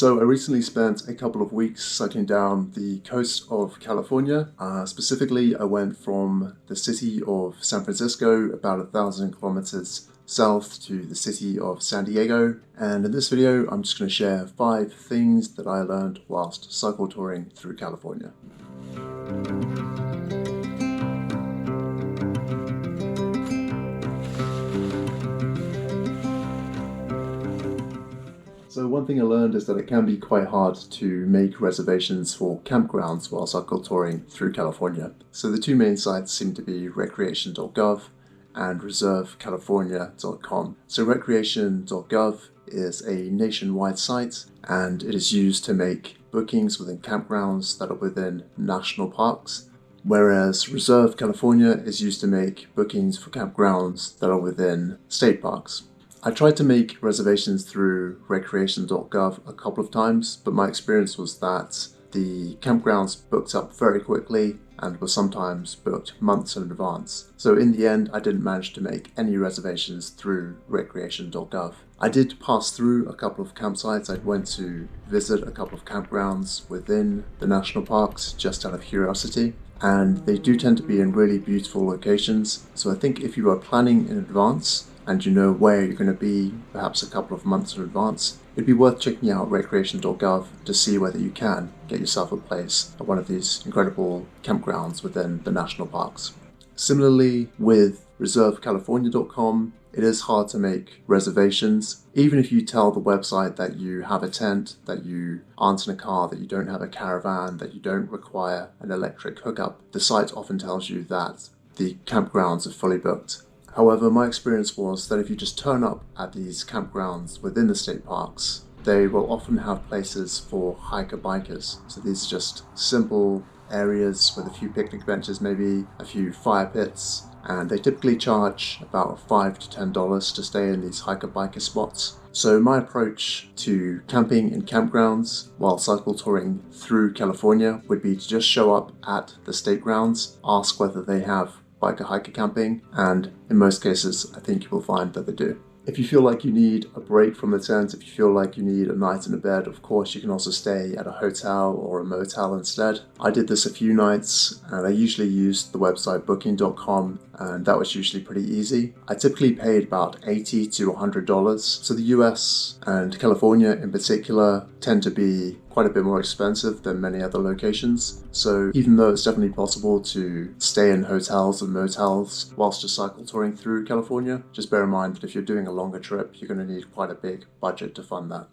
So I recently spent a couple of weeks cycling down the coast of California. Specifically, I went from the city of San Francisco, about 1,000 kilometers south, to the city of San Diego. And in this video, I'm just going to share 5 things that I learned whilst cycle touring through California. So one thing I learned is that it can be quite hard to make reservations for campgrounds while cycle touring through California. So the two main sites seem to be recreation.gov and reservecalifornia.com. So recreation.gov is a nationwide site, and it is used to make bookings within campgrounds that are within national parks, whereas Reserve California is used to make bookings for campgrounds that are within state parks. I tried to make reservations through recreation.gov a couple of times, but my experience was that the campgrounds booked up very quickly and were sometimes booked months in advance. So in the end, I didn't manage to make any reservations through recreation.gov. I did pass through a couple of campsites. I went to visit a couple of campgrounds within the national parks just out of curiosity, and they do tend to be in really beautiful locations. So I think if you are planning in advance, and you know where you're going to be perhaps a couple of months in advance, it'd be worth checking out recreation.gov to see whether you can get yourself a place at one of these incredible campgrounds within the national parks. Similarly, with reservecalifornia.com, it is hard to make reservations. Even if you tell the website that you have a tent, that you aren't in a car, that you don't have a caravan, that you don't require an electric hookup, the site often tells you that the campgrounds are fully booked. However, my experience was that if you just turn up at these campgrounds within the state parks, they will often have places for hiker-bikers. So these are just simple areas with a few picnic benches, maybe a few fire pits, and they typically charge about $5 to $10 to stay in these hiker-biker spots. So my approach to camping in campgrounds while cycle touring through California would be to just show up at the state grounds, ask whether they have biker-hiker camping, and in most cases, I think you will find that they do. If you feel like you need a break from the tent, if you feel like you need a night in a bed, of course you can also stay at a hotel or a motel instead. I did this a few nights, and I usually used the website booking.com, and that was usually pretty easy. I typically paid about $80 to $100. So the US and California in particular tend to be quite a bit more expensive than many other locations. So even though it's definitely possible to stay in hotels and motels whilst just cycle touring through California, just bear in mind that if you're doing a longer trip, you're going to need quite a big budget to fund that.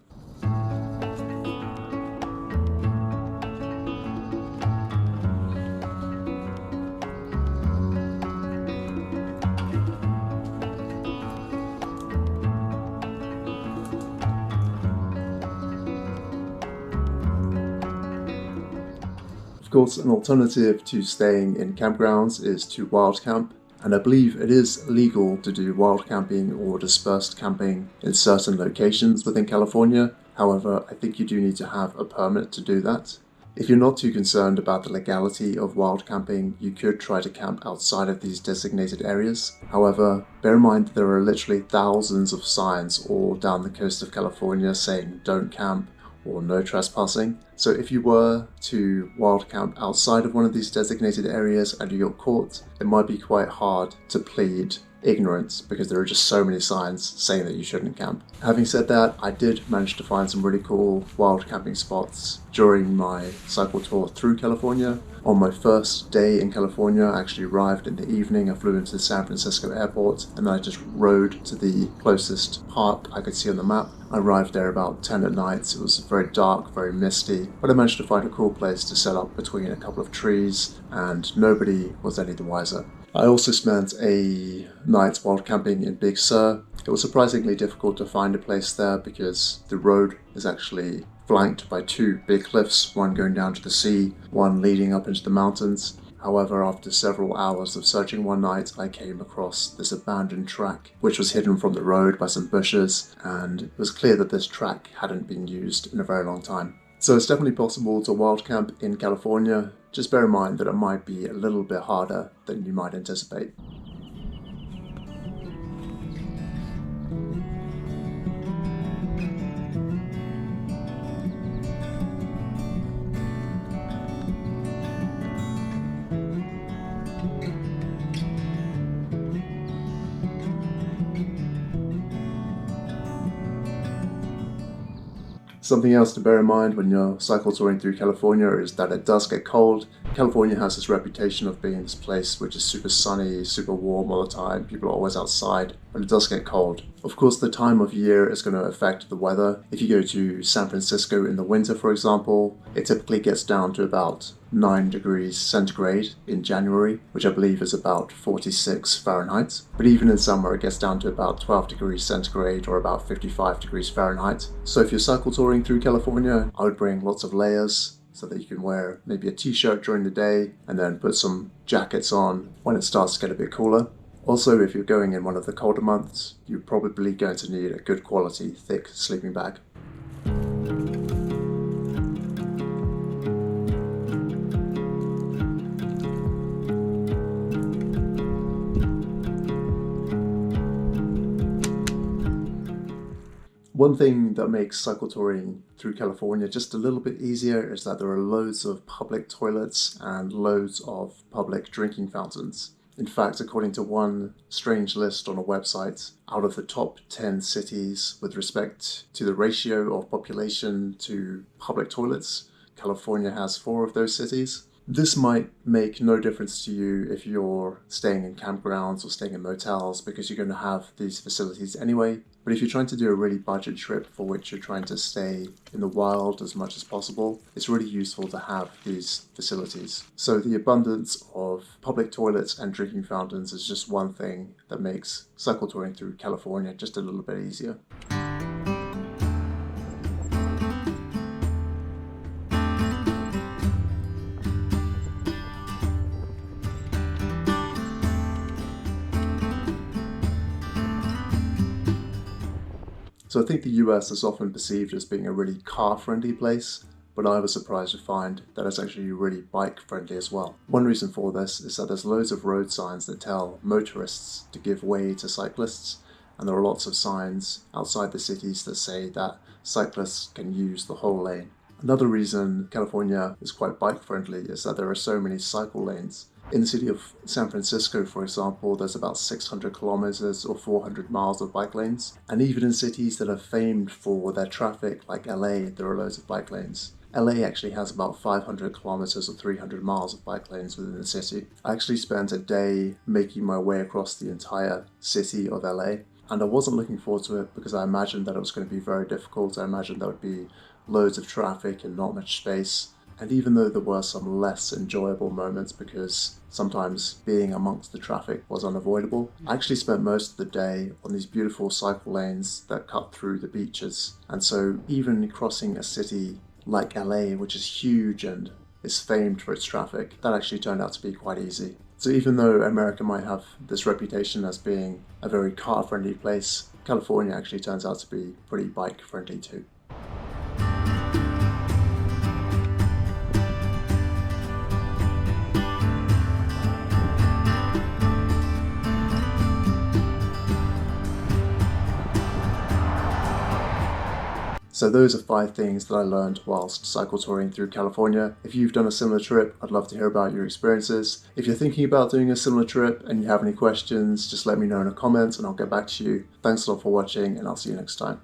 Of course, an alternative to staying in campgrounds is to wild camp, and I believe it is legal to do wild camping or dispersed camping in certain locations within California. However, I think you do need to have a permit to do that. If you're not too concerned about the legality of wild camping, you could try to camp outside of these designated areas. However, bear in mind that there are literally thousands of signs all down the coast of California saying don't camp or no trespassing. So if you were to wild camp outside of one of these designated areas and you got caught, it might be quite hard to plead ignorance because there are just so many signs saying that you shouldn't camp. Having said that, I did manage to find some really cool wild camping spots during my cycle tour through California. On my first day in California, I actually arrived in the evening. I flew into the San Francisco airport, and then I just rode to the closest park I could see on the map. I arrived there about 10 at night. It was very dark, very misty, but I managed to find a cool place to set up between a couple of trees, and nobody was any the wiser. I also spent a night wild camping in Big Sur. It was surprisingly difficult to find a place there because the road is actually flanked by 2 big cliffs, one going down to the sea, one leading up into the mountains. However, after several hours of searching one night, I came across this abandoned track, which was hidden from the road by some bushes, and it was clear that this track hadn't been used in a very long time. So it's definitely possible to wild camp in California. Just bear in mind that it might be a little bit harder than you might anticipate. Something else to bear in mind when you're cycle touring through California is that it does get cold. California has this reputation of being this place which is super sunny, super warm all the time. People are always outside, but it does get cold. Of course, the time of year is going to affect the weather. If you go to San Francisco in the winter, for example, it typically gets down to about 9 degrees centigrade in January, which I believe is about 46 Fahrenheit. But even in summer, it gets down to about 12 degrees centigrade or about 55 degrees Fahrenheit. So if you're cycle touring through California, I would bring lots of layers so that you can wear maybe a t-shirt during the day and then put some jackets on when it starts to get a bit cooler. Also, if you're going in one of the colder months, you're probably going to need a good quality, thick sleeping bag. One thing that makes cycle touring through California just a little bit easier is that there are loads of public toilets and loads of public drinking fountains. In fact, according to one strange list on a website, out of the top 10 cities with respect to the ratio of population to public toilets, California has 4 of those cities. This might make no difference to you if you're staying in campgrounds or staying in motels because you're going to have these facilities anyway. But if you're trying to do a really budget trip for which you're trying to stay in the wild as much as possible, it's really useful to have these facilities. So the abundance of public toilets and drinking fountains is just one thing that makes cycle touring through California just a little bit easier. So I think the US is often perceived as being a really car-friendly place, but I was surprised to find that it's actually really bike-friendly as well. One reason for this is that there's loads of road signs that tell motorists to give way to cyclists, and there are lots of signs outside the cities that say that cyclists can use the whole lane. Another reason California is quite bike-friendly is that there are so many cycle lanes. In the city of San Francisco, for example, there's about 600 kilometers or 400 miles of bike lanes. And even in cities that are famed for their traffic, like LA, there are loads of bike lanes. LA actually has about 500 kilometers or 300 miles of bike lanes within the city. I actually spent a day making my way across the entire city of LA. And I wasn't looking forward to it because I imagined that it was going to be very difficult. I imagined there would be loads of traffic and not much space. And even though there were some less enjoyable moments because sometimes being amongst the traffic was unavoidable, I actually spent most of the day on these beautiful cycle lanes that cut through the beaches. And so even crossing a city like LA, which is huge and is famed for its traffic, that actually turned out to be quite easy. So even though America might have this reputation as being a very car-friendly place, California actually turns out to be pretty bike-friendly too. So those are 5 things that I learned whilst cycle touring through California. If you've done a similar trip, I'd love to hear about your experiences. If you're thinking about doing a similar trip and you have any questions, just let me know in the comments and I'll get back to you. Thanks a lot for watching and I'll see you next time.